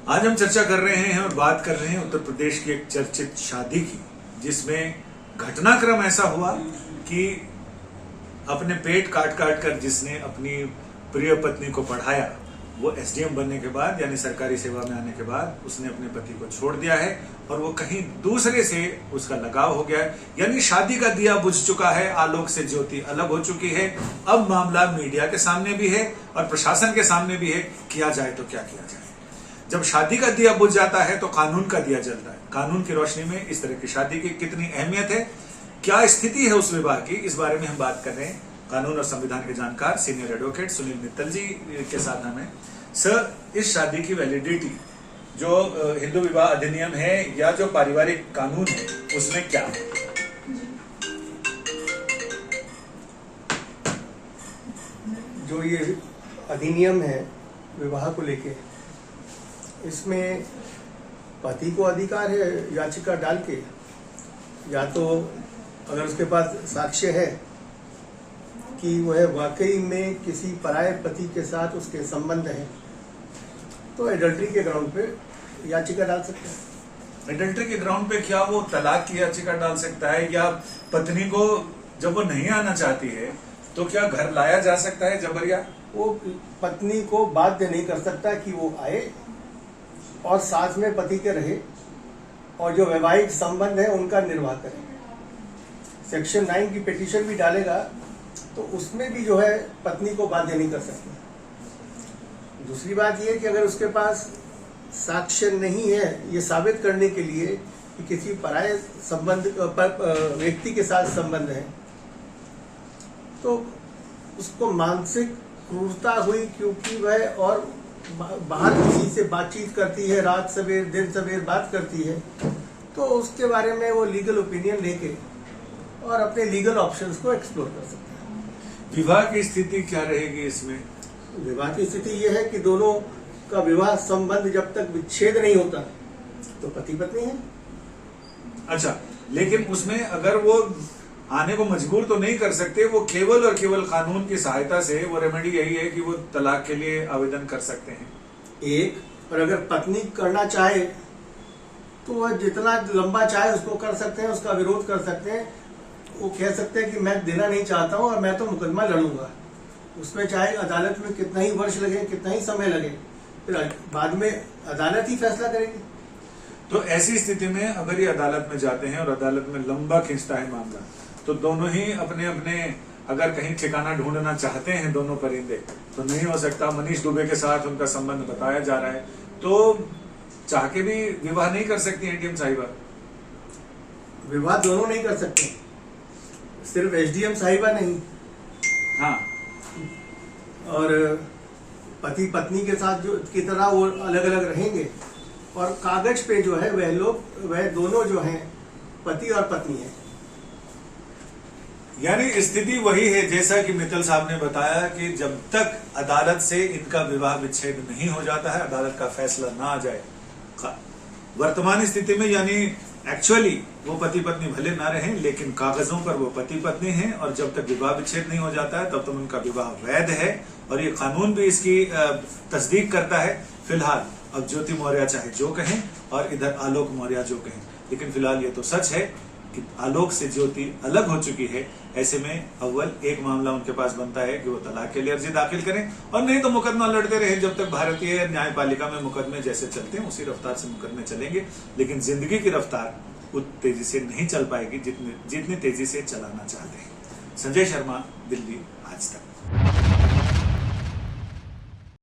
आज हम चर्चा कर रहे हैं और बात कर रहे हैं उत्तर प्रदेश की एक चर्चित शादी की, जिसमें घटनाक्रम ऐसा हुआ कि अपने पेट काट काट कर जिसने अपनी प्रिय पत्नी को पढ़ाया, वो एसडीएम बनने के बाद यानी सरकारी सेवा में आने के बाद उसने अपने पति को छोड़ दिया है और वो कहीं दूसरे से उसका लगाव हो गया है। यानी शादी का दिया बुझ चुका है, आलोक से ज्योति अलग हो चुकी है। अब मामला मीडिया के सामने भी है और प्रशासन के सामने भी है। किया जाए तो क्या किया जाए? जब शादी का दिया बुझ जाता है तो कानून का दिया जलता है। कानून की रोशनी में इस तरह की शादी की कितनी अहमियत है, क्या स्थिति है उस विवाह की, इस बारे में हम बात कर रहे हैं। कानून और संविधान के जानकार सीनियर एडवोकेट सुनील मित्तल जी के साथ हमें। सर, इस शादी की वैलिडिटी जो हिंदू विवाह अधिनियम है या जो पारिवारिक कानून है उसमें क्या है? जो ये अधिनियम है विवाह को लेके, इसमें पति को अधिकार है याचिका डाल के, या तो अगर उसके पास साक्ष्य है कि वह वाकई में किसी पराये पति के साथ उसके संबंध हैं, तो एडल्ट्री के ग्राउंड पे याचिका डाल सकते हैं। एडल्ट्री के ग्राउंड पे क्या वो तलाक की याचिका डाल सकता है, या पत्नी को जब वो नहीं आना चाहती है तो क्या घर लाया जा सकता है जबरिया? वो पत्नी को बाध्य नहीं कर सकता कि वो आए और साथ में पति के रहे और जो वैवाहिक संबंध है उनका निर्वाह करे। सेक्शन 9 की पिटीशन भी डालेगा तो उसमें भी जो है पत्नी को बाध्य नहीं कर सकती। दूसरी बात यह कि अगर उसके पास साक्ष्य नहीं है ये साबित करने के लिए कि किसी पराये संबंध व्यक्ति के साथ संबंध है, तो उसको मानसिक क्रूरता हुई क्योंकि वह और बाहर किसी से बातचीत करती है, रात सवेर दिन सवेर बात करती है, तो उसके बारे में वो लीगल ओपिनियन लेके और अपने लीगल ऑप्शंस को एक्सप्लोर कर सकते हैं। विवाह की स्थिति क्या रहेगी इसमें? विवाह की स्थिति यह है कि दोनों का विवाह संबंध जब तक विच्छेद नहीं होता तो पति पत्नी है। अच्छा, लेकिन उसमें अगर वो आने को मजबूर तो नहीं कर सकते, वो केवल और केवल कानून की सहायता से, वो रेमेडी यही है कि वो तलाक के लिए आवेदन कर सकते हैं। एक, और अगर पत्नी करना चाहे तो वह जितना लंबा चाहे उसको कर सकते हैं, उसका विरोध कर सकते हैं। वो कह सकते हैं कि मैं देना नहीं चाहता हूं और मैं तो मुकदमा लड़ूंगा। उसमें चाहे अदालत में कितना ही वर्ष लगे, कितना ही समय लगे, फिर बाद में अदालत ही फैसला करेगी। तो ऐसी स्थिति में अगर ये अदालत में जाते हैं और अदालत में लंबा खींचता है मामला, तो दोनों ही अपने अपने अगर कहीं ठिकाना ढूंढना चाहते हैं दोनों परिंदे, तो नहीं हो सकता। मनीष दुबे के साथ उनका संबंध बताया जा रहा है, तो चाह के भी विवाह नहीं कर सकती एडीएम साहिबा? विवाह दोनों नहीं कर सकते, सिर्फ एसडीएम साहिबा नहीं। हाँ, और पति पत्नी के साथ जो की तरह वो अलग अलग रहेंगे और कागज पे जो है वह दोनों जो हैं पति और पत्नी हैं। यानी स्थिति वही है जैसा कि मित्तल साहब ने बताया कि जब तक अदालत से इनका विवाह विच्छेद नहीं हो जाता है, अदालत का फैसला ना आ जाए, वर्तमान स्थिति में यानी एक्चुअली वो पति पत्नी भले ना रहें लेकिन कागजों पर वो पति पत्नी हैं, और जब तक विवाह विच्छेद नहीं हो जाता है तब तक उनका विवाह वैध है और ये कानून भी इसकी तस्दीक करता है। फिलहाल अब ज्योति मौर्य चाहे जो कहें और इधर आलोक मौर्य जो कहें, लेकिन फिलहाल ये तो सच है कि आलोक से ज्योति अलग हो चुकी है। ऐसे में अव्वल एक मामला उनके पास बनता है कि वो तलाक के लिए अर्जी दाखिल करें, और नहीं तो मुकदमा लड़ते रहे जब तक भारतीय न्यायपालिका में मुकदमे जैसे चलते हैं उसी रफ्तार से मुकदमे चलेंगे। लेकिन जिंदगी की रफ्तार उतनी तेजी से नहीं चल पाएगी जितनी तेजी से चलाना चाहते हैं। संजय शर्मा, दिल्ली, आज तक।